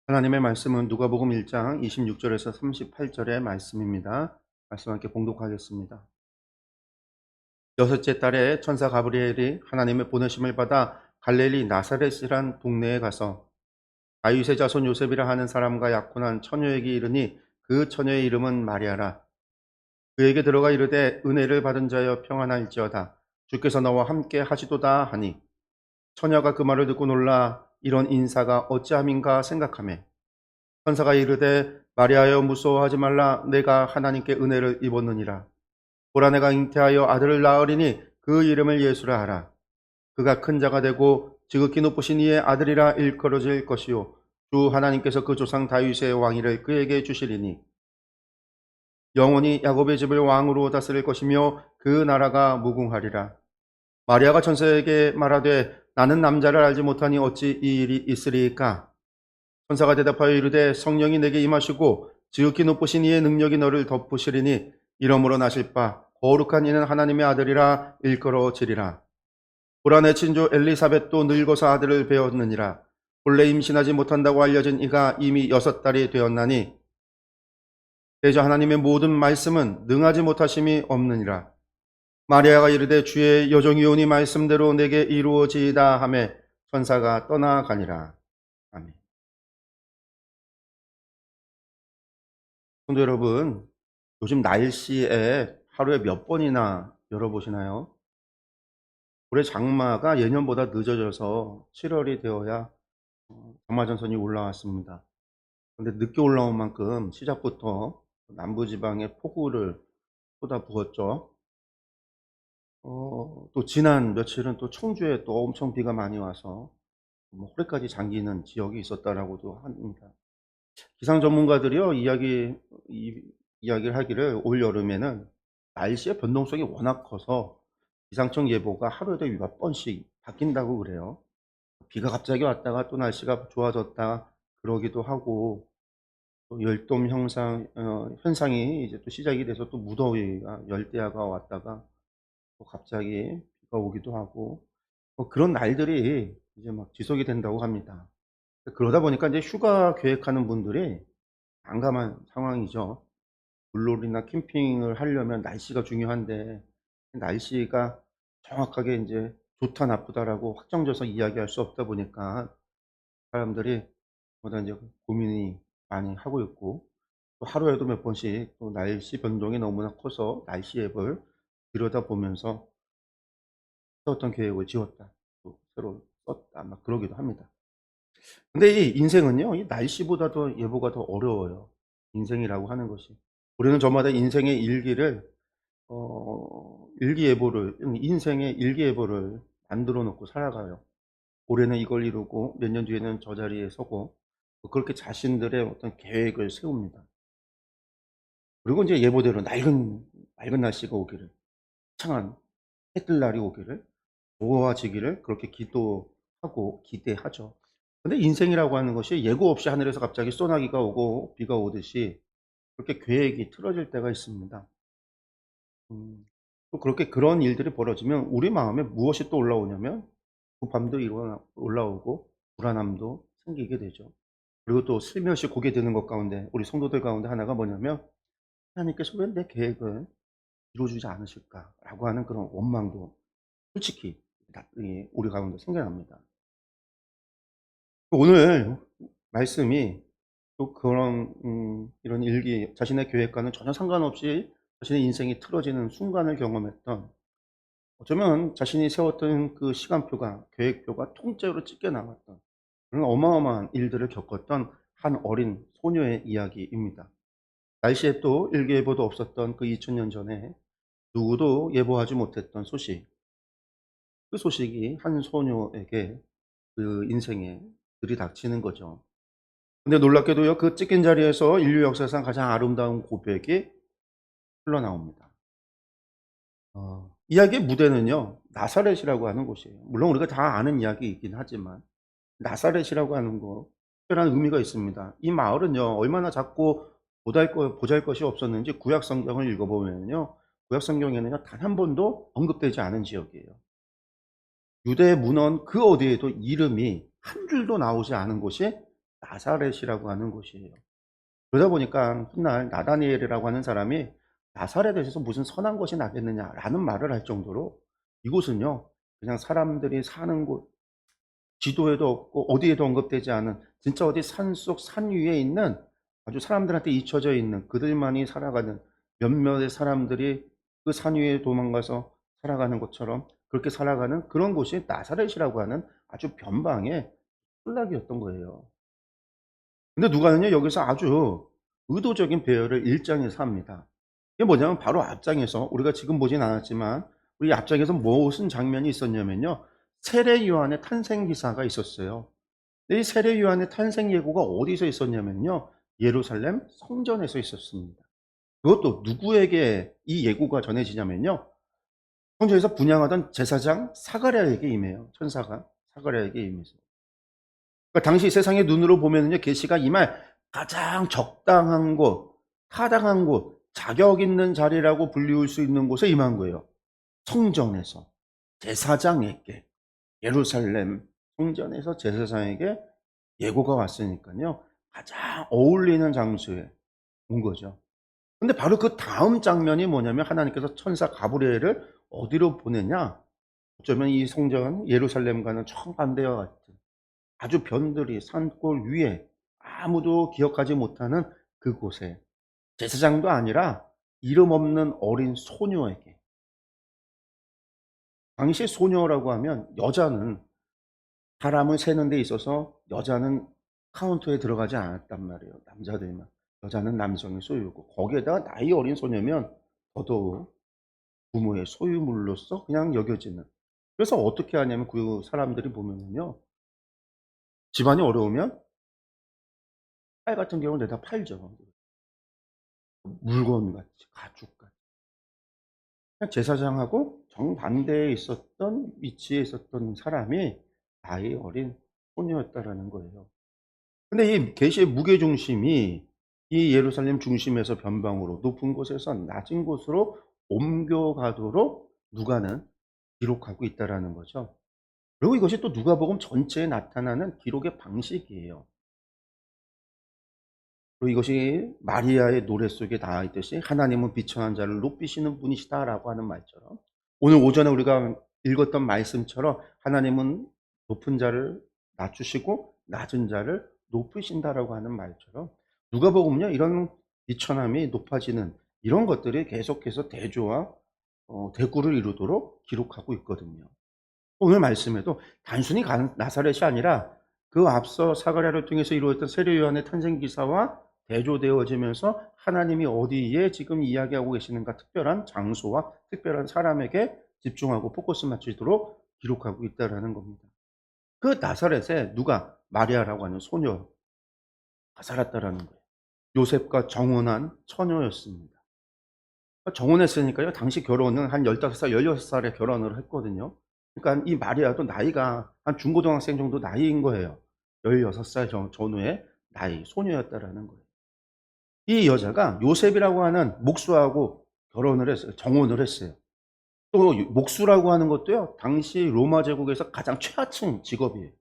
하나님의 말씀은 누가복음 1장 26절에서 38절의 말씀입니다. 말씀 함께 봉독하겠습니다. 여섯째 달에 천사 가브리엘이 하나님의 보내심을 받아 갈릴리 나사렛이란 동네에 가서 다윗의 자손 요셉이라 하는 사람과 약혼한 처녀에게 이르니 그 처녀의 이름은 마리아라. 그에게 들어가 이르되 은혜를 받은 자여 평안할지어다. 주께서 너와 함께 하시도다 하니 처녀가 그 말을 듣고 놀라 이런 인사가 어찌함인가 생각하며 천사가 이르되 마리아여 무서워하지 말라. 내가 하나님께 은혜를 입었느니라. 보라 내가 잉태하여 아들을 낳으리니 그 이름을 예수라 하라. 그가 큰 자가 되고 지극히 높으신 이의 아들이라 일컬어질 것이요 주 하나님께서 그 조상 다윗의 왕위를 그에게 주시리니 영원히 야곱의 집을 왕으로 다스릴 것이며 그 나라가 무궁하리라. 마리아가 천사에게 말하되 나는 남자를 알지 못하니 어찌 이 일이 있으리이까. 천사가 대답하여 이르되 성령이 내게 임하시고 지극히 높으신 이의 능력이 너를 덮으시리니 이러므로 나실 바 거룩한 이는 하나님의 아들이라 일컬어지리라. 보라 내 친조 엘리사벳도 늙어서 아들을 배웠느니라. 본래 임신하지 못한다고 알려진 이가 이미 6달이 되었나니 대저 하나님의 모든 말씀은 능하지 못하심이 없느니라. 마리아가 이르되 주의 여종이오니 말씀대로 내게 이루어지이다 하매 천사가 떠나가니라. 아멘. 성도 여러분, 요즘 날씨에 하루에 몇 번이나 열어보시나요? 올해 장마가 예년보다 늦어져서 7월이 되어야 장마전선이 올라왔습니다. 그런데 늦게 올라온 만큼 시작부터 남부지방에 폭우를 쏟아부었죠. 또 지난 며칠은 또 청주에 또 엄청 비가 많이 와서 허리까지 잠기는 지역이 있었다라고도 합니다. 기상 전문가들이요 이야기를 하기를 올 여름에는 날씨의 변동성이 워낙 커서 기상청 예보가 하루에도 몇 번씩 바뀐다고 그래요. 비가 갑자기 왔다가 또 날씨가 좋아졌다 그러기도 하고 또 열돔 현상이 이제 또 시작이 돼서 또 무더위가 열대야가 왔다가 또 갑자기 비가 오기도 하고 그런 날들이 이제 막 지속이 된다고 합니다. 그러다 보니까 이제 휴가 계획하는 분들이 난감한 상황이죠. 물놀이나 캠핑을 하려면 날씨가 중요한데 날씨가 정확하게 인제 좋다 나쁘다라고 확정져서 이야기할 수 없다 보니까 사람들이 보다 인제 고민이 많이 하고 있고 또 하루에도 몇 번씩 또 날씨 변동이 너무나 커서 날씨 앱을 들여다보면서 세웠던 계획을 지웠다. 또 새로 썼다. 막 그러기도 합니다. 근데 이 인생은요. 이 날씨보다도 예보가 더 어려워요. 인생이라고 하는 것이. 우리는 저마다 인생의 일기를 일기예보를 인생의 일기예보를 만들어 놓고 살아가요. 올해는 이걸 이루고 몇 년 뒤에는 저 자리에 서고 뭐 그렇게 자신들의 어떤 계획을 세웁니다. 그리고 인제 예보대로 맑은 날씨가 오기를 창한 해뜰 날이 오기를 좋아지기를 그렇게 기도하고 기대하죠. 근데 인생이라고 하는 것이 예고 없이 하늘에서 갑자기 소나기가 오고 비가 오듯이 그렇게 계획이 틀어질 때가 있습니다. 또 그렇게 그런 일들이 벌어지면 우리 마음에 무엇이 또 올라오냐면 고밤도 일어나 올라오고 불안함도 생기게 되죠. 그리고 또 슬며시 고개 드는 것 가운데 우리 성도들 가운데 하나가 뭐냐면 '하나님께서 왜 내 계획을 이루어 주지 않으실까?'라고 하는 그런 원망도 솔직히 우리 가운데 생겨납니다. 오늘 말씀이 또 그런 이런 일기 자신의 계획과는 전혀 상관없이 자신의 인생이 틀어지는 순간을 경험했던 어쩌면 자신이 세웠던 그 시간표가 계획표가 통째로 찢겨 나갔던 그런 어마어마한 일들을 겪었던 한 어린 소녀의 이야기입니다. 날씨에 또 일기예보도 없었던 그 2000년 전에 누구도 예보하지 못했던 소식. 그 소식이 한 소녀에게 그 인생에 들이닥치는 거죠. 근데 놀랍게도요. 그 찢긴 자리에서 인류 역사상 가장 아름다운 고백이 흘러나옵니다. 이야기의 무대는요. 나사렛이라고 하는 곳이에요. 물론 우리가 다 아는 이야기이긴 하지만 나사렛이라고 하는 곳 특별한 의미가 있습니다. 이 마을은요. 얼마나 작고 보잘것이 없었는지 구약 성경을 읽어 보면요. 구약 성경에는요. 단 한 번도 언급되지 않은 지역이에요. 유대의 문헌 그 어디에도 이름이 한 줄도 나오지 않은 곳이 나사렛이라고 하는 곳이에요. 그러다 보니까 훗날 나다니엘이라고 하는 사람이 "나사렛에서 무슨 선한 것이 나겠느냐."라는 말을 할 정도로 이곳은요, 그냥 사람들이 사는 곳, 지도에도 없고 어디에도 언급되지 않은, 진짜 어디 산속 산 위에 있는, 아주 사람들한테 잊혀져 있는, 그들만이 살아가는, 몇몇의 사람들이 그 산 위에 도망가서 살아가는 것처럼 그렇게 살아가는 그런 곳이 나사렛이라고 하는 아주 변방의村落이었던 거예요. 근데 누가는요, 여기서 아주 의도적인 배열을 1 장에서 합니다. 이게 뭐냐면 바로 앞장에서, 우리가 지금 보진 않았지만 우리 앞장에서 무슨 장면이 있었냐면요, 세례 요한의 탄생 기사가 있었어요. 근데 이 세례 요한의 탄생 예고가 어디서 있었냐면요, 예루살렘 성전에서 있었습니다. 그것도 누구에게 이 예고가 전해지냐면요, 성전에서 분향하던 제사장 사가랴에게 임해요. 천사가 사가랴에게 임해서. 그러니까 당시 세상의 눈으로 보면은요, 계시가 임할 가장 적당한 곳, 타당한 곳, 자격 있는 자리라고 불리울 수 있는 곳에 임한 거예요. 성전에서 제사장에게, 예루살렘 성전에서 제사장에게 예고가 왔으니까요, 가장 어울리는 장소에 온 거죠. 근데 바로 그 다음 장면이 뭐냐면, 하나님께서 천사 가브리엘을 어디로 보내냐? 어쩌면 이 성전 예루살렘과는 정반대와 같은 아주 변들이 산골 위에, 아무도 기억하지 못하는 그곳에, 제사장도 아니라 이름 없는 어린 소녀에게. 당시 소녀라고 하면 여자는, 사람을 세는 데 있어서 여자는 카운터에 들어가지 않았단 말이에요, 남자들만. 여자는 남성의 소유고, 거기에다가 나이 어린 소녀면 더더욱 부모의 소유물로서 그냥 여겨지는. 그래서 어떻게 하냐면 그 사람들이 보면은요, 집안이 어려우면 딸 같은 경우는 내다 팔죠. 물건같이, 가죽같이. 그냥 제사장하고 정반대에 있었던 위치에 있었던 사람이 나이 어린 소녀였다라는 거예요. 근데 이 계시의 무게 중심이 이 예루살렘 중심에서 변방으로, 높은 곳에서 낮은 곳으로 옮겨가도록 누가는 기록하고 있다라는 거죠. 그리고 이것이 또 누가복음 전체에 나타나는 기록의 방식이에요. 그리고 이것이 마리아의 노래 속에 나와 있듯이 "하나님은 비천한 자를 높이시는 분이시다."라고 하는 말처럼, 오늘 오전에 우리가 읽었던 말씀처럼 하나님은 높은 자를 낮추시고 낮은 자를 높이신다라고 하는 말처럼, 누가복음은요, 이런 비천함이 높아지는 이런 것들이 계속해서 대조와 대꾸를 이루도록 기록하고 있거든요. 오늘 말씀에도 단순히 나사렛이 아니라 그 앞서 사가랴를 통해서 이루어졌던 세례 요한의 탄생 기사와 대조되어지면서 하나님이 어디에 지금 이야기하고 계시는가, 특별한 장소와 특별한 사람에게 집중하고 포커스 맞추도록 기록하고 있다라는 겁니다. 그 나사렛에 누가, 마리아라고 하는 소녀가 살았다라는 거예요. 요셉과 정혼한 처녀였습니다. 정혼했으니까요, 당시 결혼은 한 15살, 16살에 결혼을 했거든요. 그러니까 이 마리아도 나이가 한 중고등학생 정도 나이인 거예요. 16살 전후의 나이, 소녀였다라는 거예요. 이 여자가 요셉이라고 하는 목수하고 결혼을 했어요. 정혼을 했어요. 또 목수라고 하는 것도요, 당시 로마 제국에서 가장 최하층 직업이에요.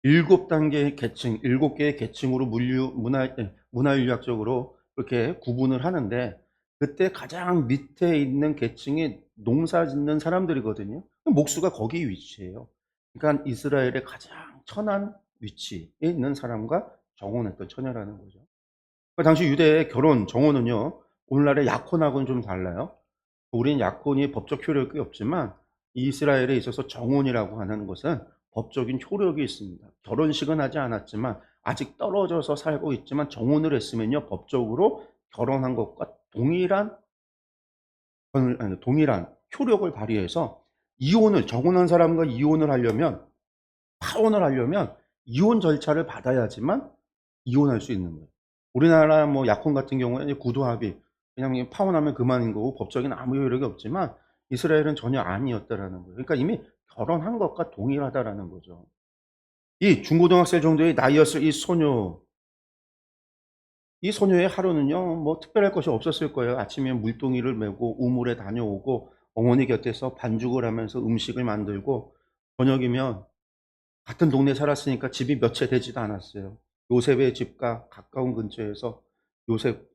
7 단계의 계층, 7 개의 계층으로 문화인류학적으로 그렇게 구분을 하는데, 그때 가장 밑에 있는 계층이 농사 짓는 사람들이거든요. 목수가 거기 위치해요. 그러니까 이스라엘의 가장 천한 위치에 있는 사람과 정혼했던 처녀라는 거죠. 그 당시 유대의 결혼 정혼은요, 오늘날의 약혼하고는 좀 달라요. 우리는 약혼이 법적 효력이 없지만 이스라엘에 있어서 정혼이라고 하는 것은 법적인 효력이 있습니다. 결혼식은 하지 않았지만, 아직 떨어져서 살고 있지만 정혼을 했으면요, 법적으로 결혼한 것과 동일한 효력을 발휘해서, 정혼한 사람과 이혼을 하려면, 파혼을 하려면 이혼 절차를 받아야지만 이혼할 수 있는 거예요. 우리나라 뭐 약혼 같은 경우에는 구두합의, 그냥 파혼하면 그만인 거고 법적인 아무 효력이 없지만, 이스라엘은 전혀 아니었다라는 거예요. 그러니까 이미 결혼한 것과 동일하다라는 거죠. 이 중고등학생 정도의 나이였을 이 소녀의 하루는요, 뭐 특별할 것이 없었을 거예요. 아침에 물동이를 메고 우물에 다녀오고, 어머니 곁에서 반죽을 하면서 음식을 만들고, 저녁이면 같은 동네에 살았으니까 집이 몇 채 되지도 않았어요. 요셉의 집과 가까운 근처에서 요셉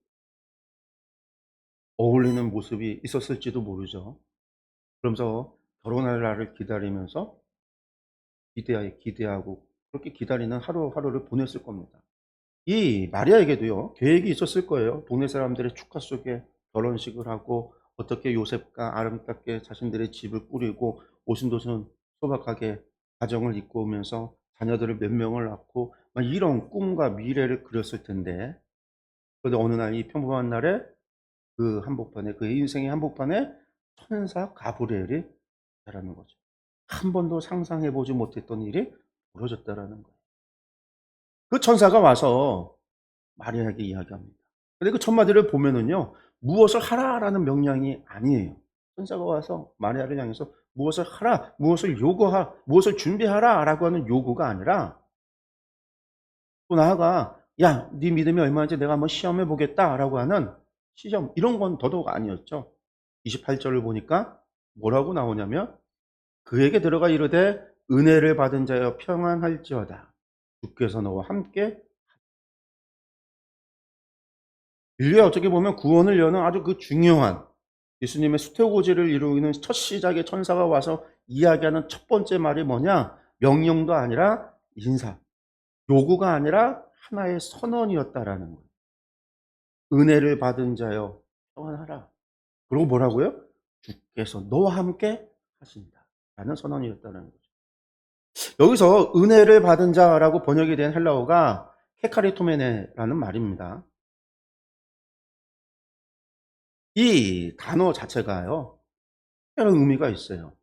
어울리는 모습이 있었을지도 모르죠. 그러면서 결혼할 날을 기다리면서 기대하고 그렇게 기다리는 하루하루를 보냈을 겁니다. 이 마리아에게도요, 계획이 있었을 거예요. 동네 사람들의 축하 속에 결혼식을 하고 어떻게 요셉과 아름답게 자신들의 집을 꾸리고 오순도순 소박하게 가정을 이끌면서 자녀들을 몇 명을 낳고 막 이런 꿈과 미래를 그렸을 텐데, 그런데 어느 날 이 평범한 날에 그 한복판에, 그의 인생의 한복판에 천사 가브리엘이 있다라는 거죠. 한 번도 상상해 보지 못했던 일이 벌어졌다라는 거예요. 그 천사가 와서 마리아에게 이야기합니다. 근데 그 첫마디를 보면은요, 무엇을 하라라는 명령이 아니에요. 천사가 와서 마리아를 향해서 무엇을 하라, 무엇을 준비하라라고 하는 요구가 아니라, 또 나아가 야, 네 믿음이 얼마인지 내가 한번 시험해 보겠다라고 하는 시험, 이런 건 더더욱 아니었죠. 28절을 보니까 뭐라고 나오냐면, 그에게 들어가 이르되 은혜를 받은 자여 평안할지어다. 주께서 너와 함께. 인류에 어떻게 보면 구원을 여는 아주 그 중요한 예수님의 수태고지를 이루는 첫 시작에 천사가 와서 이야기하는 첫 번째 말이 뭐냐? 명령도 아니라 인사, 요구가 아니라 하나의 선언이었다라는 거예요. 은혜를 받은 자여 평안하라. 그리고 뭐라고요? 주께서 너와 함께 하신다 라는 선언이었다는 거죠. 여기서 은혜를 받은 자라고 번역이 된 헬라어가 헤카리토메네라는 말입니다. 이 단어 자체가요, 특별한 의미가 있어요.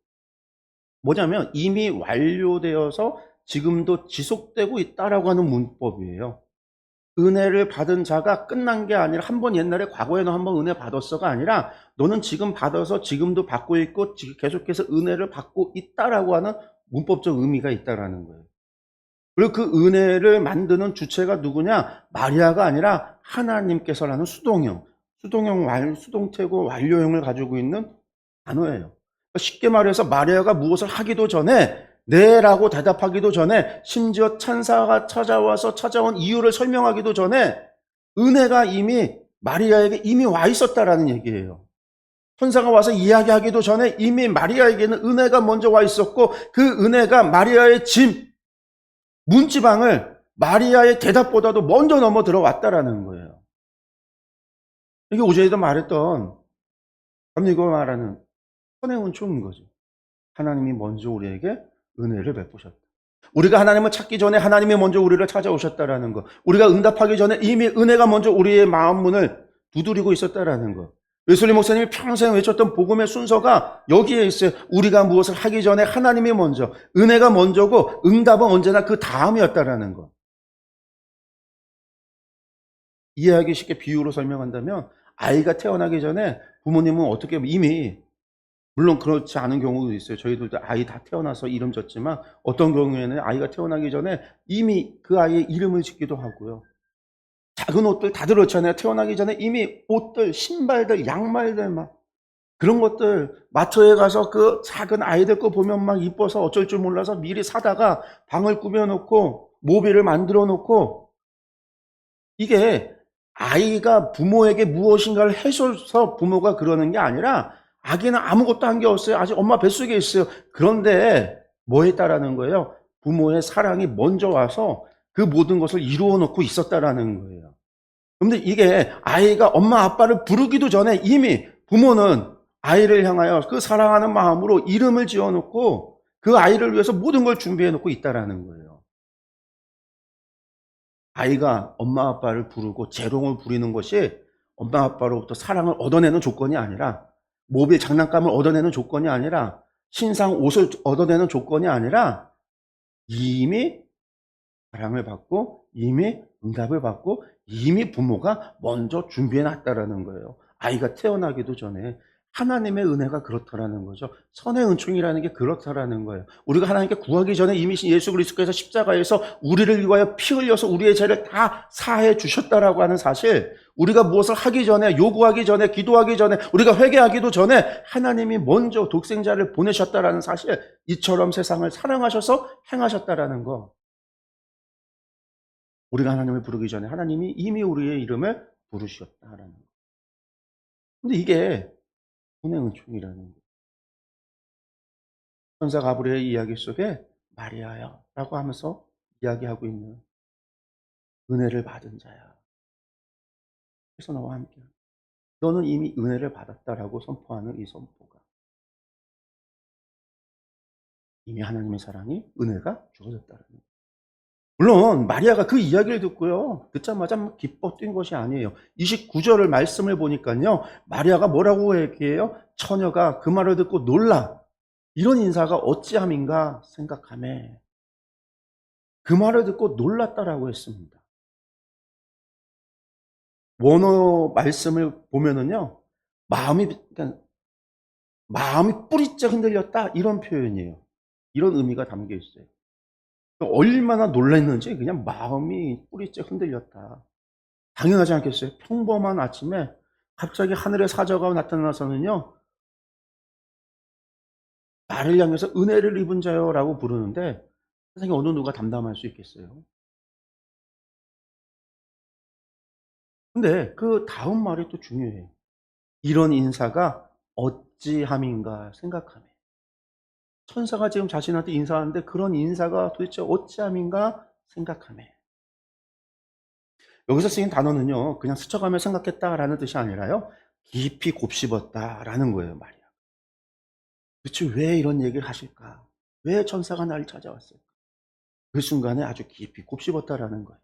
뭐냐면 이미 완료되어서 지금도 지속되고 있다라고 하는 문법이에요. 은혜를 받은 자가 끝난 게 아니라 한 번 옛날에 과거에 너 한 번 은혜 받았어가 아니라 너는 지금 받아서 지금도 받고 있고 계속해서 은혜를 받고 있다라고 하는 문법적 의미가 있다라는 거예요. 그리고 그 은혜를 만드는 주체가 누구냐? 마리아가 아니라 하나님께서라는 수동태고 완료형을 가지고 있는 단어예요. 쉽게 말해서 마리아가 무엇을 하기도 전에, 네라고 대답하기도 전에, 심지어 천사가 찾아온 이유를 설명하기도 전에 은혜가 이미 마리아에게 이미 와 있었다라는 얘기예요. 천사가 와서 이야기하기도 전에 이미 마리아에게는 은혜가 먼저 와 있었고, 그 은혜가 마리아의 문지방을 마리아의 대답보다도 먼저 넘어 들어왔다라는 거예요. 이게 오전에도 말했던, 이거 말하는 선의 은총인 거죠. 하나님이 먼저 우리에게 은혜를 베푸셨다. 우리가 하나님을 찾기 전에 하나님이 먼저 우리를 찾아오셨다라는 거. 우리가 응답하기 전에 이미 은혜가 먼저 우리의 마음 문을 두드리고 있었다라는 거. 웨슬리 목사님이 평생 외쳤던 복음의 순서가 여기에 있어요. 우리가 무엇을 하기 전에 하나님이 먼저, 은혜가 먼저고 응답은 언제나 그 다음이었다라는 거. 이해하기 쉽게 비유로 설명한다면, 아이가 태어나기 전에 부모님은 어떻게 이미, 물론 그렇지 않은 경우도 있어요. 저희들도 아이 다 태어나서 이름 졌지만 어떤 경우에는 아이가 태어나기 전에 이미 그 아이의 이름을 짓기도 하고요. 작은 옷들 다들 그렇잖아요. 태어나기 전에 이미 옷들, 신발들, 양말들 막 그런 것들 마트에 가서 그 작은 아이들 거 보면 막 이뻐서 어쩔 줄 몰라서 미리 사다가 방을 꾸며놓고 모빌을 만들어 놓고, 이게 아이가 부모에게 무엇인가를 해줘서 부모가 그러는 게 아니라 아기는 아무것도 한 게 없어요. 아직 엄마 뱃속에 있어요. 그런데 뭐 했다라는 거예요? 부모의 사랑이 먼저 와서 그 모든 것을 이루어 놓고 있었다라는 거예요. 그런데 이게 아이가 엄마 아빠를 부르기도 전에 이미 부모는 아이를 향하여 그 사랑하는 마음으로 이름을 지어 놓고 그 아이를 위해서 모든 걸 준비해 놓고 있다라는 거예요. 아이가 엄마 아빠를 부르고 재롱을 부리는 것이 엄마 아빠로부터 사랑을 얻어내는 조건이 아니라, 모빌 장난감을 얻어내는 조건이 아니라, 신상 옷을 얻어내는 조건이 아니라, 이미 사랑을 받고 이미 응답을 받고 이미 부모가 먼저 준비해 놨다라는 거예요. 아이가 태어나기도 전에. 하나님의 은혜가 그렇다라는 거죠. 선의 은총이라는 게 그렇다라는 거예요. 우리가 하나님께 구하기 전에 이미 예수 그리스도께서 십자가에서 우리를 위하여 피 흘려서 우리의 죄를 다 사해 주셨다라고 하는 사실, 우리가 무엇을 하기 전에, 요구하기 전에, 기도하기 전에, 우리가 회개하기도 전에 하나님이 먼저 독생자를 보내셨다라는 사실, 이처럼 세상을 사랑하셔서 행하셨다라는 거. 우리가 하나님을 부르기 전에 하나님이 이미 우리의 이름을 부르셨다라는 거. 근데 이게 은혜 은총이라는 거. 천사 가브리엘의 이야기 속에 마리아야라고 하면서 이야기하고 있는 은혜를 받은 자야. 그래서 너와 함께 너는 이미 은혜를 받았다라고 선포하는 이 선포가 이미 하나님의 사랑이 은혜가 주어졌다는 거예요. 물론 마리아가 그 이야기를 듣고요. 듣자마자 막 기뻐 뛴 것이 아니에요. 29절을 말씀을 보니까요. 마리아가 뭐라고 얘기해요? 처녀가 그 말을 듣고 놀라. 이런 인사가 어찌함인가 생각하매 그 말을 듣고 놀랐다라고 했습니다. 원어 말씀을 보면은요. 그러니까 마음이 뿌리째 흔들렸다 이런 표현이에요. 이런 의미가 담겨 있어요. 얼마나 놀랐는지 그냥 마음이 뿌리째 흔들렸다. 당연하지 않겠어요? 평범한 아침에 갑자기 하늘의 사자가 나타나서는요. 나를 향해서 은혜를 입은 자요라고 부르는데 세상에 어느 누가 담담할 수 있겠어요? 근데 그 다음 말이 또 중요해요. 이런 인사가 어찌함인가 생각하며. 천사가 지금 자신한테 인사하는데 그런 인사가 도대체 어찌함인가 생각하며. 여기서 쓰인 단어는요. 그냥 스쳐가며 생각했다라는 뜻이 아니라요. 깊이 곱씹었다라는 거예요, 말이야. 도대체 왜 이런 얘기를 하실까? 왜 천사가 나를 찾아왔을까? 그 순간에 아주 깊이 곱씹었다라는 거예요.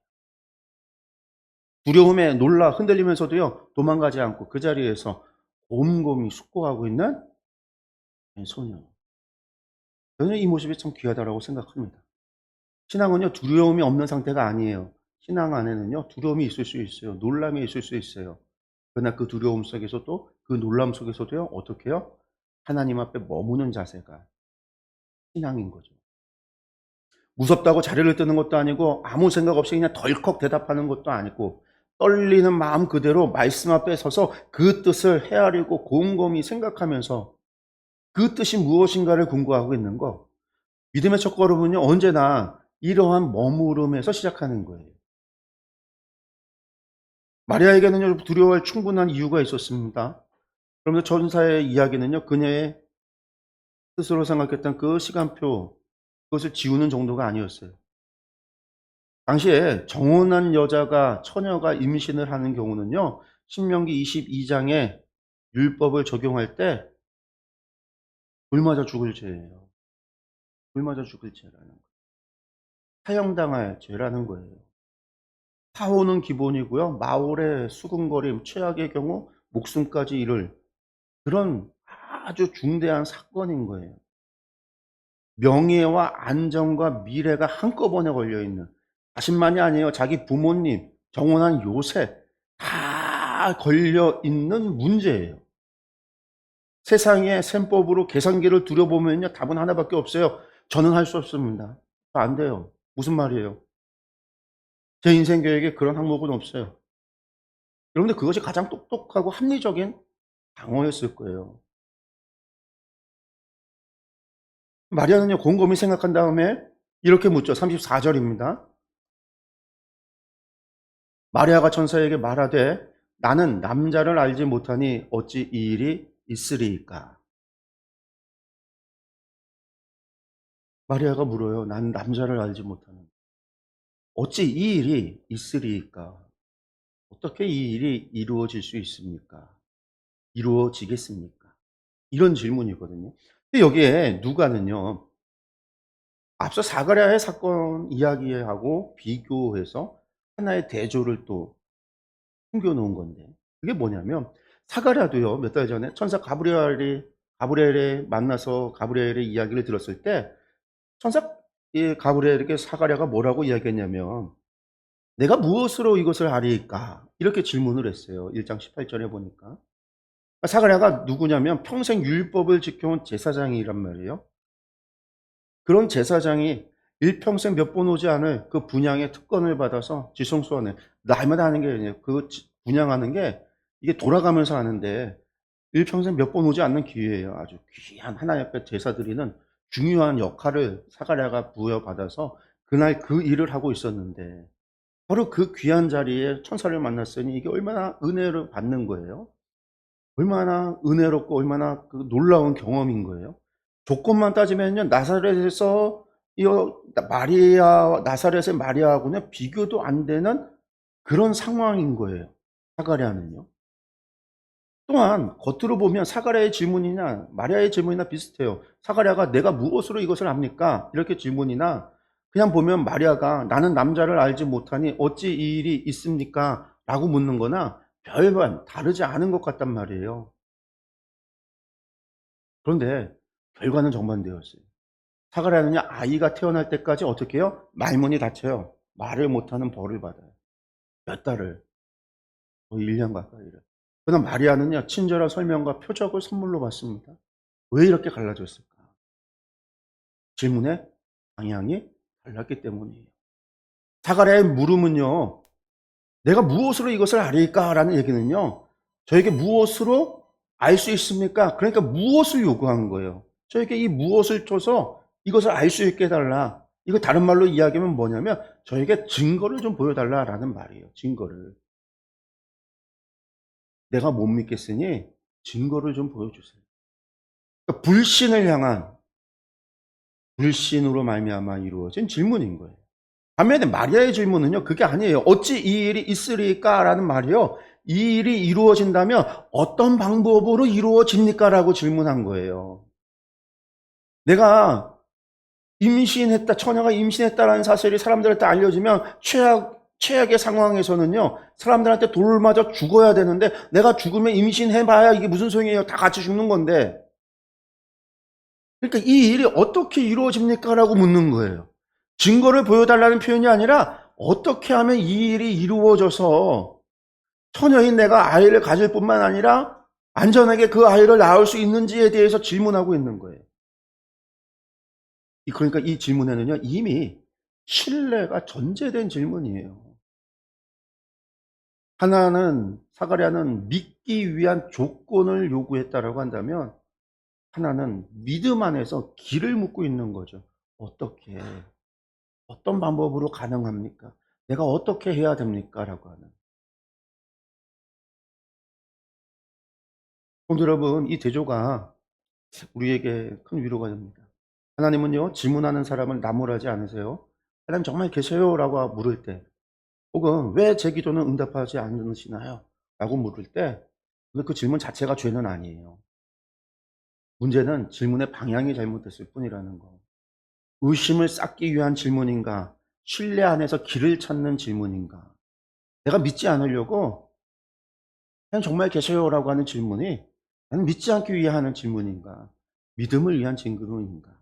두려움에 놀라 흔들리면서도요. 도망가지 않고 그 자리에서 곰곰이 숙고하고 있는 소녀. 저는 이 모습이 참 귀하다라고 생각합니다. 신앙은요. 두려움이 없는 상태가 아니에요. 신앙 안에는요. 두려움이 있을 수 있어요. 놀람이 있을 수 있어요. 그러나 그 두려움 속에서도 그 놀람 속에서도요. 어떻게 해요? 하나님 앞에 머무는 자세가 신앙인 거죠. 무섭다고 자리를 뜨는 것도 아니고 아무 생각 없이 그냥 덜컥 대답하는 것도 아니고 떨리는 마음 그대로 말씀 앞에 서서 그 뜻을 헤아리고 곰곰이 생각하면서 그 뜻이 무엇인가를 궁구하고 있는 거. 믿음의 첫걸음은요. 언제나 이러한 머무름에서 시작하는 거예요. 마리아에게는요. 두려워할 충분한 이유가 있었습니다. 그러면서 전사의 이야기는요. 그녀의 스스로 생각했던 그 시간표 그것을 지우는 정도가 아니었어요. 당시에 정혼한 여자가 처녀가 임신을 하는 경우는요. 신명기 22장에 율법을 적용할 때 불 맞아 죽을 죄예요. 불 맞아 죽을 죄라는 거예요. 사형당할 죄라는 거예요. 사호는 기본이고요. 마올의 수군거림, 최악의 경우 목숨까지 잃을 그런 아주 중대한 사건인 거예요. 명예와 안정과 미래가 한꺼번에 걸려 있는 자신만이 아니에요. 자기 부모님, 정혼한 요새 다 걸려 있는 문제예요. 세상의 셈법으로 계산기를 두려보면요. 답은 하나밖에 없어요. 저는 할 수 없습니다. 안 돼요. 무슨 말이에요? 제 인생 계획에 그런 항목은 없어요. 여러분들 그것이 가장 똑똑하고 합리적인 방어였을 거예요. 마리아는요. 곰곰이 생각한 다음에 이렇게 묻죠. 34절입니다. 마리아가 천사에게 말하되 나는 남자를 알지 못하니 어찌 이 일이 있으리이까. 마리아가 물어요. 난 남자를 알지 못하는 어찌 이 일이 있으리이까. 어떻게 이 일이 이루어질 수 있습니까? 이루어지겠습니까? 이런 질문이거든요. 근데 여기에 누가는요. 앞서 사가랴의 사건 이야기하고 비교해서 하나의 대조를 또 숨겨 놓은 건데 그게 뭐냐면 사가랴도요. 몇 달 전에 천사 가브리엘이 만나서 가브리엘의 이야기를 들었을 때 천사 이 가브리엘에게 사가랴가 뭐라고 이야기했냐면 "내가 무엇으로 이것을 아리이까?" 이렇게 질문을 했어요. 1장 18절에 보니까. 사가랴가 누구냐면 평생 율법을 지켜온 제사장이란 말이에요. 그런 제사장이 일평생 몇 번 오지 않을 그 분향의 특권을 받아서 지성소원을 날마다 하는 게 아니에요. 분향하는 게 이게 돌아가면서 하는데 일평생 몇 번 오지 않는 기회예요. 아주 귀한 하나님 앞에 제사 드리는 중요한 역할을 사가랴가 부여받아서 그날 그 일을 하고 있었는데 바로 그 귀한 자리에 천사를 만났으니 이게 얼마나 은혜를 받는 거예요. 얼마나 은혜롭고 얼마나 그 놀라운 경험인 거예요. 조건만 따지면요, 나사렛에서 이 마리아, 나사렛의 마리아하고는 비교도 안 되는 그런 상황인 거예요. 사가랴는요. 또한 겉으로 보면 사가랴의 질문이나 마리아의 질문이나 비슷해요. 사가랴가 내가 무엇으로 이것을 압니까? 이렇게 질문이나, 그냥 보면 마리아가 나는 남자를 알지 못하니 어찌 이 일이 있습니까? 라고 묻는 거나 별반 다르지 않은 것 같단 말이에요. 그런데 결과는 정반대였어요. 사가랴는요, 아이가 태어날 때까지 어떻게 해요? 말문이 닫혀요. 말을 못하는 벌을 받아요. 몇 달을. 거의 1년 가까이를. 그러나 마리아는요, 친절한 설명과 표적을 선물로 받습니다. 왜 이렇게 갈라졌을까? 질문의 방향이 달랐기 때문이에요. 사가랴의 물음은요, 내가 무엇으로 이것을 알릴까? 라는 얘기는요, 저에게 무엇으로 알 수 있습니까? 그러니까 무엇을 요구한 거예요. 저에게 이 무엇을 줘서 이것을 알 수 있게 해달라. 이거 다른 말로 이야기하면 뭐냐면, 저에게 증거를 좀 보여달라라는 말이에요. 증거를. 내가 못 믿겠으니 증거를 좀 보여주세요. 그러니까 불신을 향한, 불신으로 말미암아 이루어진 질문인 거예요. 반면에 마리아의 질문은요, 그게 아니에요. 어찌 이 일이 있으리까? 라는 말이요. 이 일이 이루어진다면 어떤 방법으로 이루어집니까? 라고 질문한 거예요. 내가 임신했다, 처녀가 임신했다라는 사실이 사람들한테 알려지면 최악의 상황에서는요, 사람들한테 돌을 맞아 죽어야 되는데, 내가 죽으면 임신해봐야 이게 무슨 소용이에요? 다 같이 죽는 건데. 그러니까 이 일이 어떻게 이루어집니까? 라고 묻는 거예요. 증거를 보여달라는 표현이 아니라 어떻게 하면 이 일이 이루어져서 처녀인 내가 아이를 가질 뿐만 아니라 안전하게 그 아이를 낳을 수 있는지에 대해서 질문하고 있는 거예요. 그러니까 이 질문에는요, 이미 신뢰가 전제된 질문이에요. 사가랴는 믿기 위한 조건을 요구했다라고 한다면, 하나는 믿음 안에서 길을 묻고 있는 거죠. 어떻게, 어떤 방법으로 가능합니까? 내가 어떻게 해야 됩니까? 라고 하는. 그럼 여러분, 이 대조가 우리에게 큰 위로가 됩니다. 하나님은요, 질문하는 사람을 나무라지 않으세요. 하나님 정말 계세요? 라고 물을 때, 혹은 왜 제 기도는 응답하지 않으시나요? 라고 물을 때, 그 질문 자체가 죄는 아니에요. 문제는 질문의 방향이 잘못됐을 뿐이라는 거. 의심을 쌓기 위한 질문인가? 신뢰 안에서 길을 찾는 질문인가? 내가 믿지 않으려고 그냥 정말 계세요라고 하는 질문이 나는 믿지 않기 위해 하는 질문인가? 믿음을 위한 질문인가?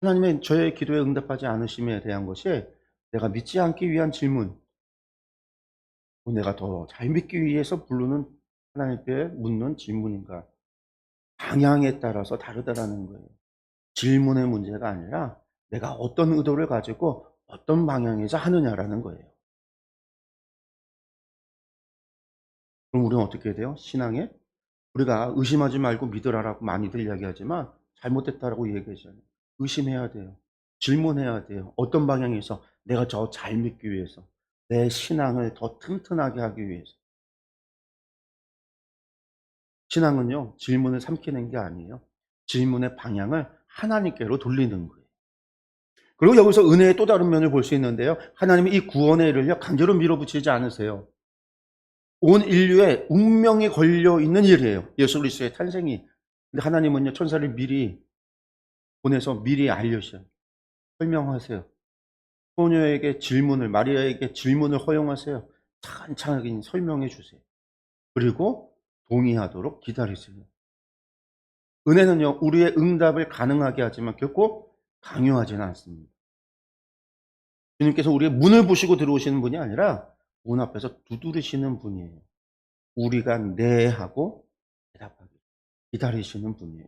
하나님의 저의 기도에 응답하지 않으심에 대한 것이 내가 믿지 않기 위한 질문, 내가 더 잘 믿기 위해서 부르는 하나님께 묻는 질문인가? 방향에 따라서 다르다라는 거예요. 질문의 문제가 아니라 내가 어떤 의도를 가지고 어떤 방향에서 하느냐라는 거예요. 그럼 우리는 어떻게 해야 돼요? 신앙에 우리가 의심하지 말고 믿으라라고 많이들 이야기하지만 잘못됐다라고 얘기하잖아요. 의심해야 돼요. 질문해야 돼요. 어떤 방향에서 내가 더 잘 믿기 위해서, 내 신앙을 더 튼튼하게 하기 위해서. 신앙은요, 질문을 삼키는 게 아니에요. 질문의 방향을 하나님께로 돌리는 거예요. 그리고 여기서 은혜의 또 다른 면을 볼 수 있는데요. 하나님이 이 구원의 일을요, 강제로 밀어붙이지 않으세요. 온 인류의 운명이 걸려 있는 일이에요. 예수 그리스도의 탄생이. 근데 하나님은요, 천사를 미리 보내서 미리 알려주셔요. 설명하세요. 소녀에게 질문을, 마리아에게 질문을 허용하세요. 찬찬하게 설명해 주세요. 그리고 동의하도록 기다리세요. 은혜는요, 우리의 응답을 가능하게 하지만 결코 강요하지는 않습니다. 주님께서 우리의 문을 부시고 들어오시는 분이 아니라 문 앞에서 두드리시는 분이에요. 우리가 네 하고 대답하기 기다리시는 분이에요.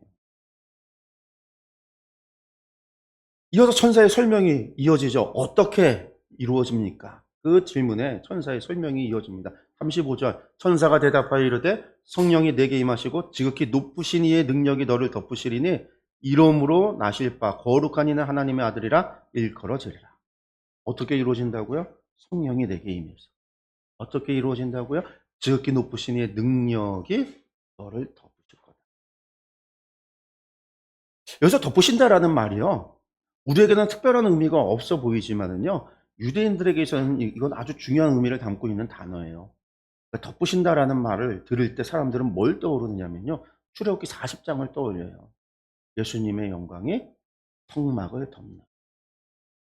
이어서 천사의 설명이 이어지죠. 어떻게 이루어집니까? 그 질문에 천사의 설명이 이어집니다. 35절 천사가 대답하여 이르되 성령이 내게 임하시고 지극히 높으신 이의 능력이 너를 덮으시리니 이름으로 나실 바 거룩한 이는 하나님의 아들이라 일컬어지리라. 어떻게 이루어진다고요? 성령이 내게 임해서. 어떻게 이루어진다고요? 지극히 높으신 이의 능력이 너를 덮으실 거다. 여기서 덮으신다라는 말이요, 우리에게는 특별한 의미가 없어 보이지만은요, 유대인들에게서는 이건 아주 중요한 의미를 담고 있는 단어예요. 그러니까 덮으신다라는 말을 들을 때 사람들은 뭘 떠오르느냐면요, 출애굽기 40장을 떠올려요. 예수님의 영광이 성막을 덮는,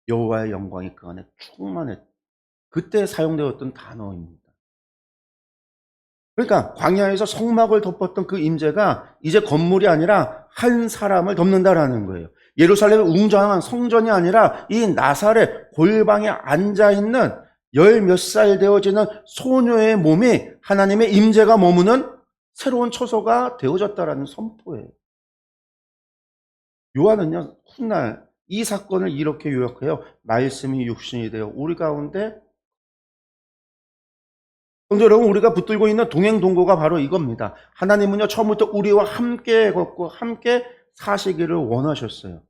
여호와의 영광이 그 안에 충만했, 그때 사용되었던 단어입니다. 그러니까 광야에서 성막을 덮었던 그 임재가 이제 건물이 아니라 한 사람을 덮는다라는 거예요. 예루살렘의 웅장한 성전이 아니라 이 나사렛 골방에 앉아있는 열 몇 살 되어지는 소녀의 몸이 하나님의 임재가 머무는 새로운 처소가 되어졌다라는 선포예요. 요한은요, 훗날 이 사건을 이렇게 요약해요. 말씀이 육신이 되어 우리 가운데. 성도 여러분, 우리가 붙들고 있는 동행동거가 바로 이겁니다. 하나님은요, 처음부터 우리와 함께 걷고 함께 사시기를 원하셨어요.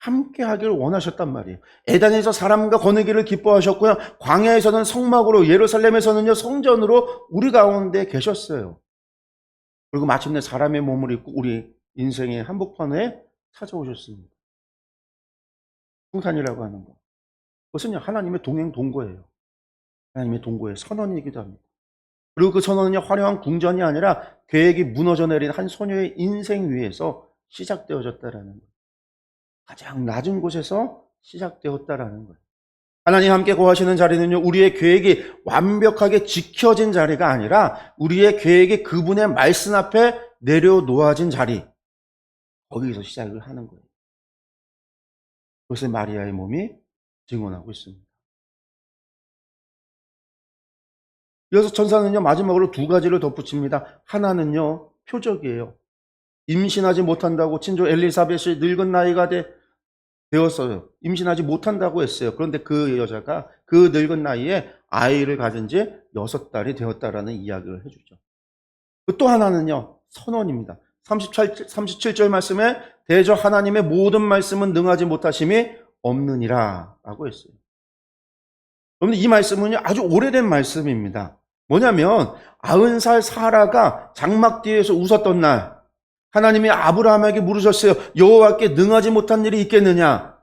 함께 하기를 원하셨단 말이에요. 에덴에서 사람과 거느기를 기뻐하셨고요, 광야에서는 성막으로, 예루살렘에서는요 성전으로 우리 가운데 계셨어요. 그리고 마침내 사람의 몸을 입고 우리 인생의 한복판에 찾아오셨습니다. 성탄이라고 하는 거, 그것은요 하나님의 동행동거예요. 하나님의 동거의 선언이기도 합니다. 그리고 그 선언은요, 화려한 궁전이 아니라 계획이 무너져 내린 한 소녀의 인생 위에서 시작되어졌다라는 거예요. 가장 낮은 곳에서 시작되었다라는 거예요. 하나님 함께 거하시는 자리는요, 우리의 계획이 완벽하게 지켜진 자리가 아니라 우리의 계획이 그분의 말씀 앞에 내려놓아진 자리, 거기서 시작을 하는 거예요. 그것을 마리아의 몸이 증언하고 있습니다. 이어서 천사는요, 마지막으로 두 가지를 덧붙입니다. 하나는요, 표적이에요. 임신하지 못한다고 친조 엘리사벳이 늙은 나이가 되었어요. 임신하지 못한다고 했어요. 그런데 그 여자가 그 늙은 나이에 아이를 가진 지 6달이 되었다라는 이야기를 해주죠. 또 하나는요, 선언입니다. 37절 말씀에 대저 하나님의 모든 말씀은 능하지 못하심이 없느니라 라고 했어요. 그런데 이 말씀은요, 아주 오래된 말씀입니다. 뭐냐면 90살 사라가 장막 뒤에서 웃었던 날, 하나님이 아브라함에게 물으셨어요. 여호와께 능하지 못한 일이 있겠느냐?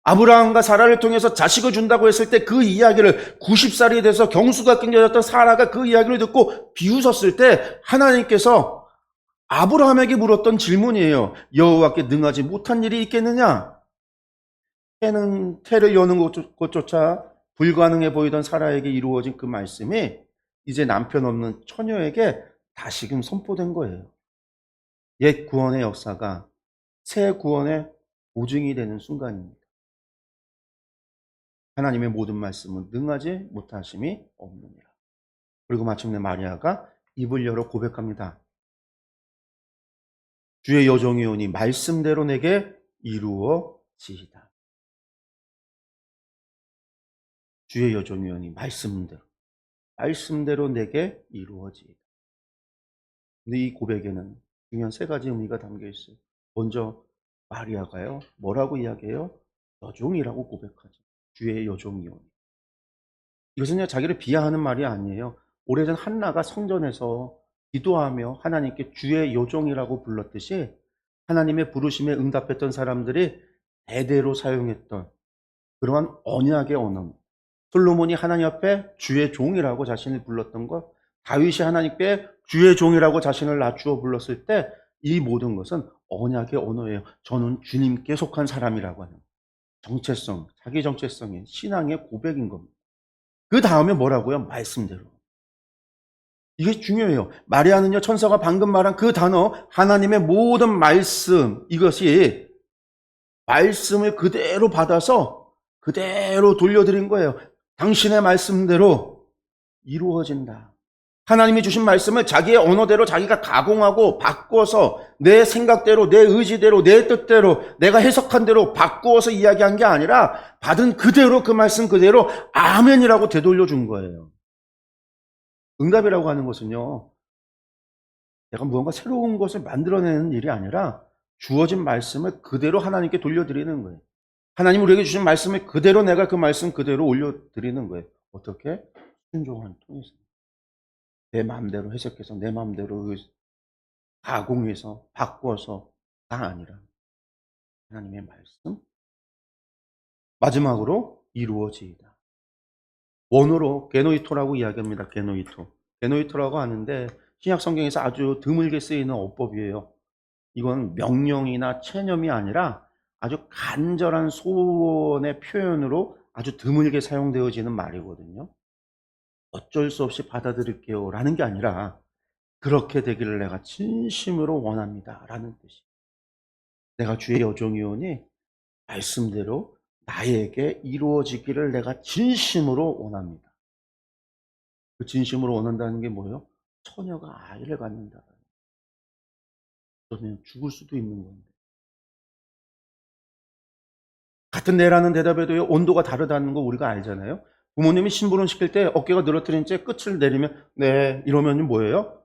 아브라함과 사라를 통해서 자식을 준다고 했을 때 그 이야기를, 90살이 돼서 경수가 끊겨졌던 사라가 그 이야기를 듣고 비웃었을 때 하나님께서 아브라함에게 물었던 질문이에요. 여호와께 능하지 못한 일이 있겠느냐? 태를 여는 것조차 불가능해 보이던 사라에게 이루어진 그 말씀이 이제 남편 없는 처녀에게 다시금 선포된 거예요. 옛 구원의 역사가 새 구원의 보증이 되는 순간입니다. 하나님의 모든 말씀은 능하지 못하심이 없느니라. 그리고 마침내 마리아가 입을 열어 고백합니다. 주의 여종이 오니 말씀대로 내게 이루어지이다. 주의 여종이 오니 말씀대로 내게 이루어지이다. 근데 이 고백에는 중요한 세 가지 의미가 담겨 있어요. 먼저 마리아가요, 뭐라고 이야기해요? 여종이라고 고백하죠. 주의 여종이 오니. 이것은요, 자기를 비하하는 말이 아니에요. 오래전 한나가 성전에서 기도하며 하나님께 주의 여종이라고 불렀듯이 하나님의 부르심에 응답했던 사람들이 대대로 사용했던 그러한 언약의 언어. 솔로몬이 하나님 앞에 주의 종이라고 자신을 불렀던 것, 다윗이 하나님께 주의 종이라고 자신을 낮추어 불렀을 때 이 모든 것은 언약의 언어예요. 저는 주님께 속한 사람이라고 하는 정체성, 자기 정체성의 신앙의 고백인 겁니다. 그 다음에 뭐라고요? 말씀대로. 이게 중요해요. 마리아는요, 천사가 방금 말한 그 단어, 하나님의 모든 말씀, 이것이 말씀을 그대로 받아서 그대로 돌려드린 거예요. 당신의 말씀대로 이루어진다. 하나님이 주신 말씀을 자기의 언어대로 자기가 가공하고 바꿔서 내 생각대로, 내 의지대로, 내 뜻대로, 내가 해석한 대로 바꾸어서 이야기한 게 아니라 받은 그대로, 그 말씀 그대로 아멘이라고 되돌려 준 거예요. 응답이라고 하는 것은요, 내가 무언가 새로운 것을 만들어내는 일이 아니라 주어진 말씀을 그대로 하나님께 돌려드리는 거예요. 하나님 우리에게 주신 말씀을 그대로 내가 그 말씀 그대로 올려드리는 거예요. 어떻게? 순종을 통해서. 내 마음대로 해석해서 내 마음대로 가공해서 바꿔서가 아니라 하나님의 말씀 마지막으로 이루어지이다. 원어로 게노이토라고 이야기합니다. 게노이토. 게노이토라고 하는데 신약 성경에서 아주 드물게 쓰이는 어법이에요. 이건 명령이나 체념이 아니라 아주 간절한 소원의 표현으로 아주 드물게 사용되어지는 말이거든요. 어쩔 수 없이 받아들일게요 라는 게 아니라 그렇게 되기를 내가 진심으로 원합니다 라는 뜻이에요. 내가 주의 여종이오니 말씀대로 나에게 이루어지기를 내가 진심으로 원합니다. 그 진심으로 원한다는 게 뭐예요? 처녀가 아이를 갖는다. 그러면 죽을 수도 있는 건데. 같은 네라는 대답에도 온도가 다르다는 거 우리가 알잖아요. 부모님이 심부름 시킬 때 어깨가 늘어뜨린 채 끝을 내리면 네 이러면 뭐예요?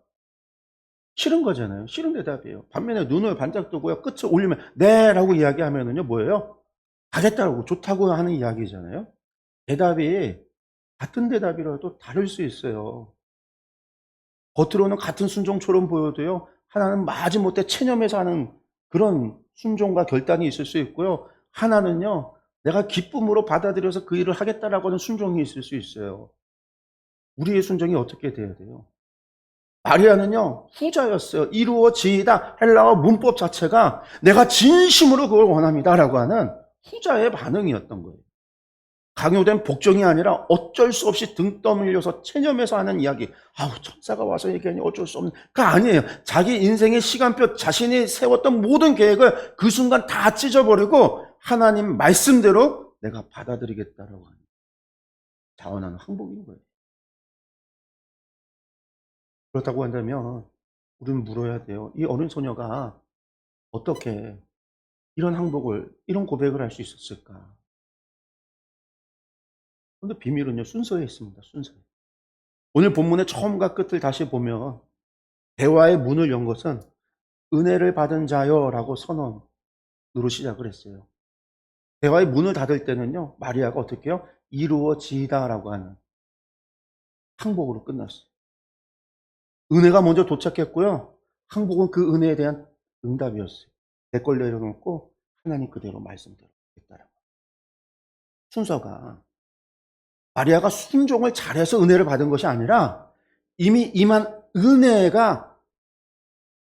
싫은 거잖아요. 싫은 대답이에요. 반면에 눈을 반짝 뜨고요. 끝을 올리면 네라고 이야기하면은요 뭐예요? 가겠다고 좋다고 하는 이야기잖아요. 대답이 같은 대답이라도 다를 수 있어요. 겉으로는 같은 순종처럼 보여도요. 하나는 마지못해 체념해서 하는 그런 순종과 결단이 있을 수 있고요. 하나는요. 내가 기쁨으로 받아들여서 그 일을 하겠다라고 하는 순종이 있을 수 있어요. 우리의 순종이 어떻게 돼야 돼요? 마리아는요. 후자였어요. 이루어지이다. 헬라어 문법 자체가 내가 진심으로 그걸 원합니다라고 하는 후자의 반응이었던 거예요. 강요된 복종이 아니라 어쩔 수 없이 등 떠밀려서 체념해서 하는 이야기. 아우, 천사가 와서 얘기하니 어쩔 수 없는. 그거 아니에요. 자기 인생의 시간표, 자신이 세웠던 모든 계획을 그 순간 다 찢어버리고 하나님 말씀대로 내가 받아들이겠다라고 하는 자원하는 항복인 거예요. 그렇다고 한다면 우리는 물어야 돼요. 이 어린 소녀가 어떻게 이런 항복을, 이런 고백을 할 수 있었을까? 근데 비밀은요, 순서에 있습니다. 순서에. 오늘 본문의 처음과 끝을 다시 보면 대화의 문을 연 것은 은혜를 받은 자여라고 선언으로 시작을 했어요. 대화의 문을 닫을 때는요, 마리아가 어떻게 해요? 이루어지다라고 하는 항복으로 끝났어요. 은혜가 먼저 도착했고요. 항복은 그 은혜에 대한 응답이었어요. 내 걸 내려놓고 하나님 그대로 말씀대로 했다라고. 순서가 마리아가 순종을 잘해서 은혜를 받은 것이 아니라 이미 임한 은혜가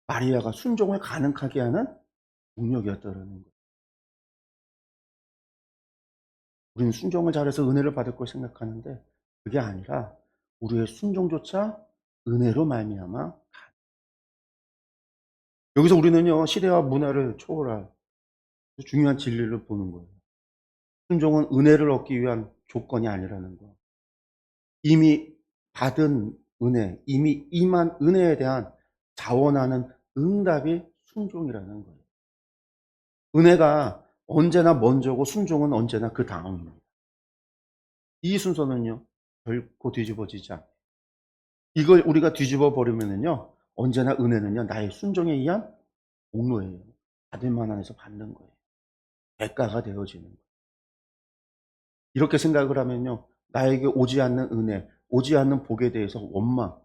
마리아가 순종을 가능하게 하는 능력이었다라는 거예요. 우리는 순종을 잘해서 은혜를 받을 걸 생각하는데 그게 아니라 우리의 순종조차 은혜로 말미암아 여기서 우리는요 시대와 문화를 초월할 중요한 진리를 보는 거예요. 순종은 은혜를 얻기 위한 조건이 아니라는 거. 이미 받은 은혜, 이미 임한 은혜에 대한 자원하는 응답이 순종이라는 거예요. 은혜가 언제나 먼저고 순종은 언제나 그 다음입니다. 이 순서는요 결코 뒤집어지지 않아요. 이걸 우리가 뒤집어 버리면은요 언제나 은혜는요 나의 순종에 의한 공로예요. 받을 만한에서 받는 거예요. 대가가 되어지는 거예요. 이렇게 생각을 하면요 나에게 오지 않는 은혜, 오지 않는 복에 대해서 원망,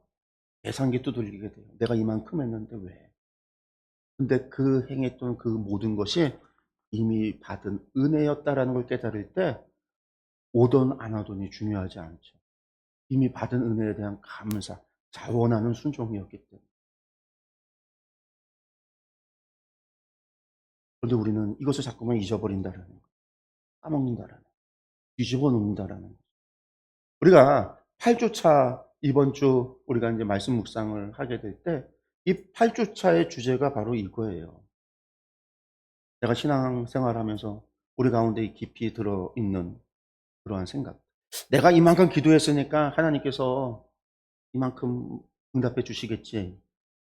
계산기 두들기게 돼요. 내가 이만큼 했는데 왜? 근데 그 행했던 그 모든 것이 이미 받은 은혜였다라는 걸 깨달을 때 오던 안 하던이 중요하지 않죠. 이미 받은 은혜에 대한 감사, 자원하는 순종이었기 때문에. 그런데 우리는 이것을 자꾸만 잊어버린다라는 거예요. 까먹는다라는 거예요. 뒤집어 놓는다라는 거예요. 우리가 8주차 이번 주 우리가 이제 말씀 묵상을 하게 될 때 이 8주차의 주제가 바로 이거예요. 내가 신앙생활하면서 우리 가운데 깊이 들어있는 그러한 생각. 내가 이만큼 기도했으니까 하나님께서 이만큼 응답해 주시겠지.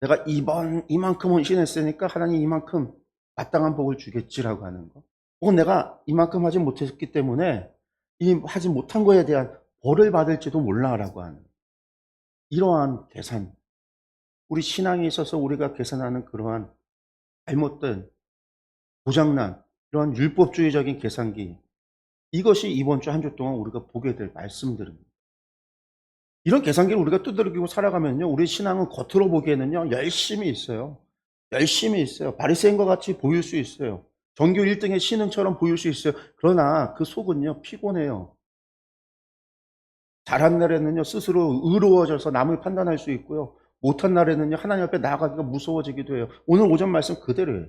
내가 이만큼 헌신했으니까 하나님 이만큼 마땅한 복을 주겠지라고 하는 거. 혹은 내가 이만큼 하지 못했기 때문에 이 하지 못한 거에 대한 벌을 받을지도 몰라라고 하는 이러한 계산. 우리 신앙에 있어서 우리가 계산하는 그러한 잘못된 고장난 이러한 율법주의적인 계산기. 이것이 이번 주 한 주 동안 우리가 보게 될 말씀들입니다. 이런 계산기를 우리가 두드리고 살아가면요, 우리 신앙은 겉으로 보기에는요 열심히 있어요. 열심히 있어요. 바리새인과 같이 보일 수 있어요. 전교 1등의 신흥처럼 보일 수 있어요. 그러나 그 속은요 피곤해요. 잘한 날에는요 스스로 의로워져서 남을 판단할 수 있고요, 못한 날에는요 하나님 앞에 나아가기가 무서워지기도 해요. 오늘 오전 말씀 그대로예요.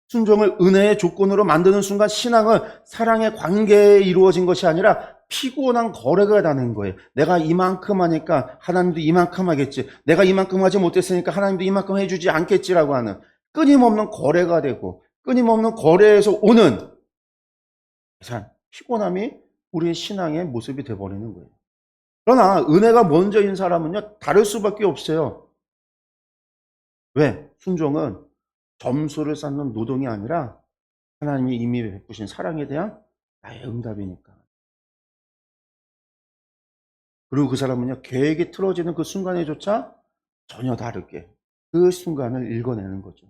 순종을 은혜의 조건으로 만드는 순간 신앙은 사랑의 관계에 이루어진 것이 아니라 피곤한 거래가 되는 거예요. 내가 이만큼 하니까 하나님도 이만큼 하겠지. 내가 이만큼 하지 못했으니까 하나님도 이만큼 해주지 않겠지라고 하는 끊임없는 거래가 되고, 끊임없는 거래에서 오는 피곤함이 우리의 신앙의 모습이 되어버리는 거예요. 그러나 은혜가 먼저인 사람은요 다를 수밖에 없어요. 왜? 순종은 점수를 쌓는 노동이 아니라 하나님이 이미 베푸신 사랑에 대한 나의 응답이니까. 그리고 그 사람은요 계획이 틀어지는 그 순간에조차 전혀 다르게 그 순간을 읽어내는 거죠.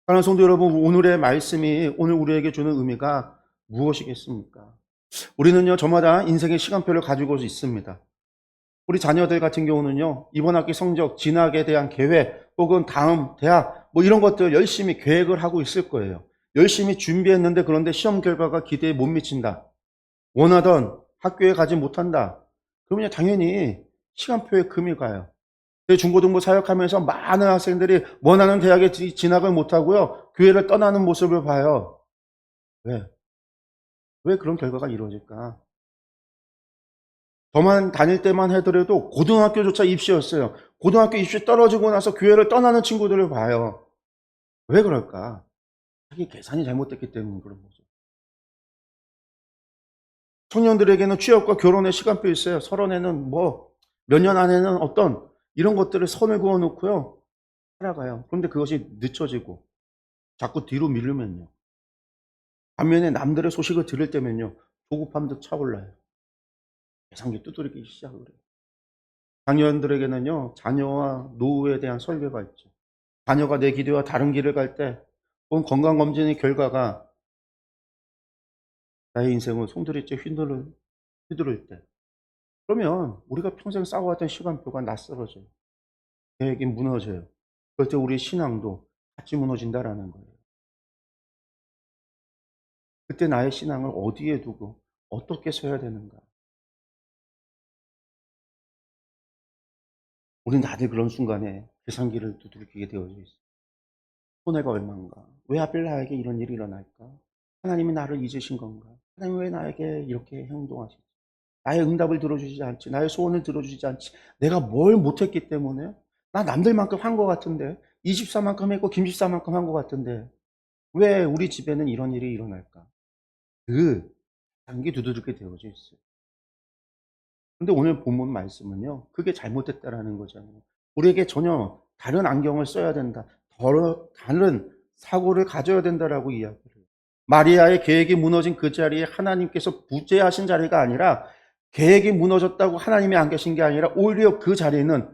사랑하는 성도 여러분, 오늘의 말씀이 오늘 우리에게 주는 의미가 무엇이겠습니까? 우리는요 저마다 인생의 시간표를 가지고 있습니다. 우리 자녀들 같은 경우는요 이번 학기 성적, 진학에 대한 계획, 혹은 다음 대학 뭐 이런 것들 열심히 계획을 하고 있을 거예요. 열심히 준비했는데 그런데 시험 결과가 기대에 못 미친다, 원하던 학교에 가지 못한다, 그러면 당연히 시간표에 금이 가요. 중고등부 사역하면서 많은 학생들이 원하는 대학에 진학을 못하고요 교회를 떠나는 모습을 봐요. 왜? 왜 그런 결과가 이루어질까? 저만 다닐 때만 하더라도 고등학교조차 입시였어요. 고등학교 입시 떨어지고 나서 교회를 떠나는 친구들을 봐요. 왜 그럴까? 자기 계산이 잘못됐기 때문에 그런 거죠. 청년들에게는 취업과 결혼의 시간표 있어요. 서른에는 뭐 몇 년 안에는 어떤 이런 것들을 선을 그어 놓고요 살아가요. 그런데 그것이 늦춰지고 자꾸 뒤로 미루면요, 반면에 남들의 소식을 들을 때면요 조급함도 차올라요. 계산기 두드리기 시작을 해요. 장년들에게는요 자녀와 노후에 대한 설계가 있죠. 자녀가 내 기대와 다른 길을 갈 때, 혹은 건강검진의 결과가 나의 인생을 송두리째 휘두를 때, 그러면 우리가 평생 쌓아왔던 시간표가 낯설어져요. 계획이 무너져요. 그럴 때 우리 신앙도 같이 무너진다라는 거예요. 그때 나의 신앙을 어디에 두고 어떻게 서야 되는가? 우리는 다들 그런 순간에 계산기를 두들기게 되어져 있어요. 손해가 얼마인가? 왜 하필 나에게 이런 일이 일어날까? 하나님이 나를 잊으신 건가? 하나님 왜 나에게 이렇게 행동하시지? 나의 응답을 들어주지 않지, 나의 소원을 들어주지 않지, 내가 뭘 못했기 때문에? 나 남들만큼 한 것 같은데, 이 집사만큼 했고 김 집사만큼 한 것 같은데 왜 우리 집에는 이런 일이 일어날까? 그 단기 두드럽게 되어져 있어요. 근데 오늘 본문 말씀은요 그게 잘못됐다라는 거잖아요. 우리에게 전혀 다른 안경을 써야 된다, 다른 사고를 가져야 된다라고 이야기를 해요. 마리아의 계획이 무너진 그 자리에 하나님께서 부재하신 자리가 아니라, 계획이 무너졌다고 하나님이 안 계신 게 아니라 오히려 그 자리는,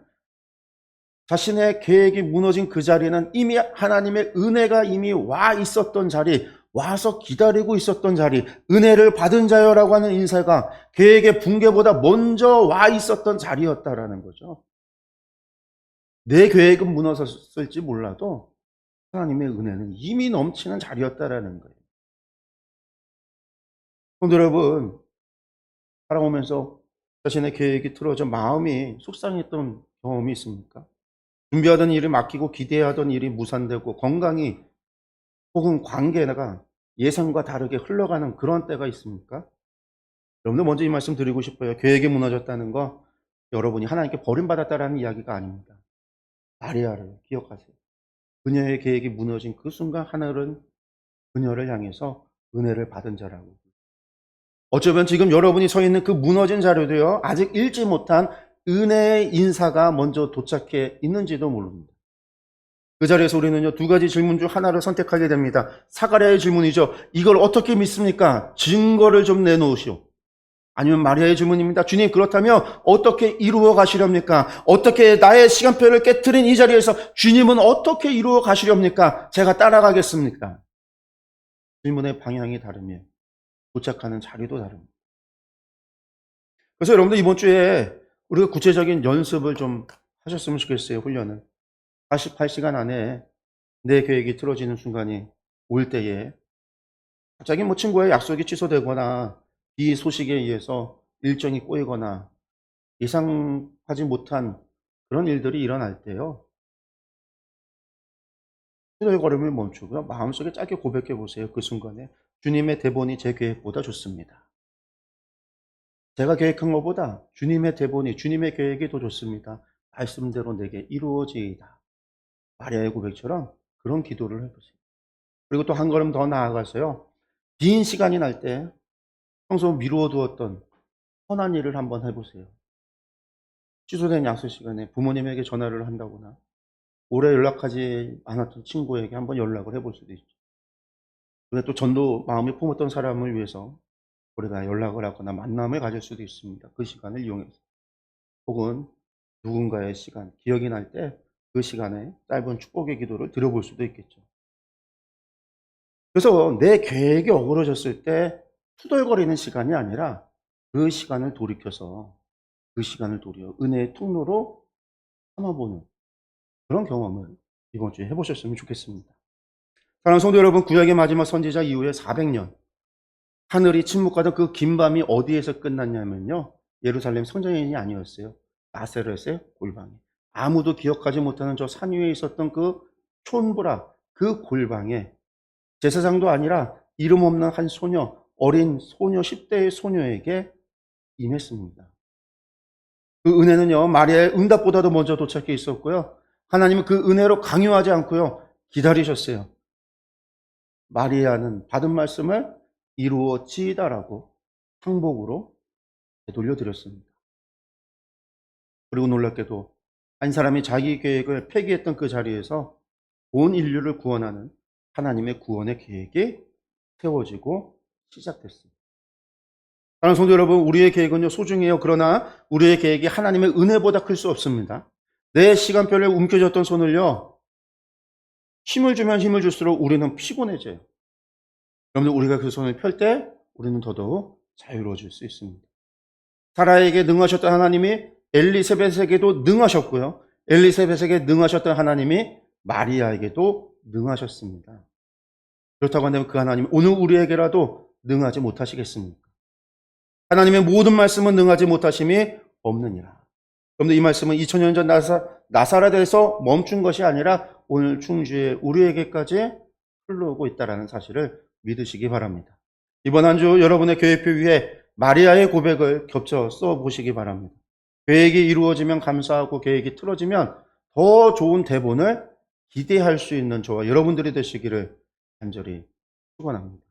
자신의 계획이 무너진 그 자리는 이미 하나님의 은혜가 이미 와 있었던 자리, 와서 기다리고 있었던 자리, 은혜를 받은 자여라고 하는 인사가 계획의 붕괴보다 먼저 와 있었던 자리였다라는 거죠. 내 계획은 무너졌을지 몰라도 하나님의 은혜는 이미 넘치는 자리였다라는 거예요. 그런데 여러분, 살아오면서 자신의 계획이 틀어져 마음이 속상했던 경험이 있습니까? 준비하던 일을 맡기고 기대하던 일이 무산되고 건강이 혹은 관계가 예상과 다르게 흘러가는 그런 때가 있습니까? 여러분들 먼저 이 말씀 드리고 싶어요. 계획이 무너졌다는 거 여러분이 하나님께 버림받았다라는 이야기가 아닙니다. 마리아를 기억하세요. 그녀의 계획이 무너진 그 순간 하늘은 그녀를 향해서 은혜를 받은 자라고. 어쩌면 지금 여러분이 서 있는 그 무너진 자리도요 아직 읽지 못한 은혜의 인사가 먼저 도착해 있는지도 모릅니다. 그 자리에서 우리는요 두 가지 질문 중 하나를 선택하게 됩니다. 사가랴의 질문이죠. 이걸 어떻게 믿습니까? 증거를 좀 내놓으시오. 아니면 마리아의 질문입니다. 주님, 그렇다면 어떻게 이루어 가시렵니까? 어떻게 나의 시간표를 깨트린 이 자리에서 주님은 어떻게 이루어 가시렵니까? 제가 따라가겠습니까? 질문의 방향이 다르면 도착하는 자리도 다릅니다. 그래서 여러분들 이번 주에 우리가 구체적인 연습을 좀 하셨으면 좋겠어요, 훈련을. 48시간 안에 내 계획이 틀어지는 순간이 올 때에 갑자기 뭐 친구의 약속이 취소되거나 이 소식에 의해서 일정이 꼬이거나 예상하지 못한 그런 일들이 일어날 때요. 후덜거림을 멈추고요. 마음속에 짧게 고백해 보세요. 그 순간에 주님의 대본이 제 계획보다 좋습니다. 제가 계획한 것보다 주님의 대본이 주님의 계획이 더 좋습니다. 말씀대로 내게 이루어지이다. 마리아의 고백처럼 그런 기도를 해 보세요. 그리고 또 한 걸음 더 나아가서요. 빈 시간이 날 때 평소 미루어 두었던 선한 일을 한번 해 보세요. 취소된 약속 시간에 부모님에게 전화를 한다거나 오래 연락하지 않았던 친구에게 한번 연락을 해볼 수도 있죠. 근데 또 전도 마음에 품었던 사람을 위해서 우리가 연락을 하거나 만남을 가질 수도 있습니다. 그 시간을 이용해서. 혹은 누군가의 시간, 기억이 날 때 그 시간에 짧은 축복의 기도를 드려볼 수도 있겠죠. 그래서 내 계획이 어그러졌을 때 투덜거리는 시간이 아니라 그 시간을 돌이켜서 그 시간을 도리어 은혜의 통로로 삼아보는 그런 경험을 이번 주에 해보셨으면 좋겠습니다. 사랑하는 성도 여러분, 구약의 마지막 선지자 이후에 400년 하늘이 침묵하던 그 긴 밤이 어디에서 끝났냐면요, 예루살렘 성전이 아니었어요. 나사렛의 골방에, 아무도 기억하지 못하는 저 산 위에 있었던 그 촌부라 그 골방에 제사장도 아니라 이름 없는 한 소녀, 어린 소녀 10대의 소녀에게 임했습니다. 그 은혜는요, 마리아의 응답보다도 먼저 도착해 있었고요. 하나님은 그 은혜로 강요하지 않고요, 기다리셨어요. 마리아는 받은 말씀을 이루어지이다라고 항복으로 돌려드렸습니다. 그리고 놀랍게도 한 사람이 자기 계획을 폐기했던 그 자리에서 온 인류를 구원하는 하나님의 구원의 계획이 세워지고 시작됐습니다. 사랑하는 성도 여러분, 우리의 계획은요 소중해요. 그러나 우리의 계획이 하나님의 은혜보다 클 수 없습니다. 내 시간표에 움켜졌던 손을요, 힘을 주면 힘을 줄수록 우리는 피곤해져요. 여러분들, 우리가 그 손을 펼 때 우리는 더더욱 자유로워질 수 있습니다. 사라에게 능하셨던 하나님이 엘리사벳에게도 능하셨고요. 엘리사벳에게 능하셨던 하나님이 마리아에게도 능하셨습니다. 그렇다고 한다면 그 하나님이 오늘 우리에게라도 능하지 못하시겠습니까? 하나님의 모든 말씀은 능하지 못하심이 없느니라. 그런데 이 말씀은 2000년 전 나사렛에서 멈춘 것이 아니라 오늘 충주에 우리에게까지 흘러오고 있다는 사실을 믿으시기 바랍니다. 이번 한 주 여러분의 계획표 위에 마리아의 고백을 겹쳐 써보시기 바랍니다. 계획이 이루어지면 감사하고 계획이 틀어지면 더 좋은 대본을 기대할 수 있는 저와 여러분들이 되시기를 간절히 축원합니다.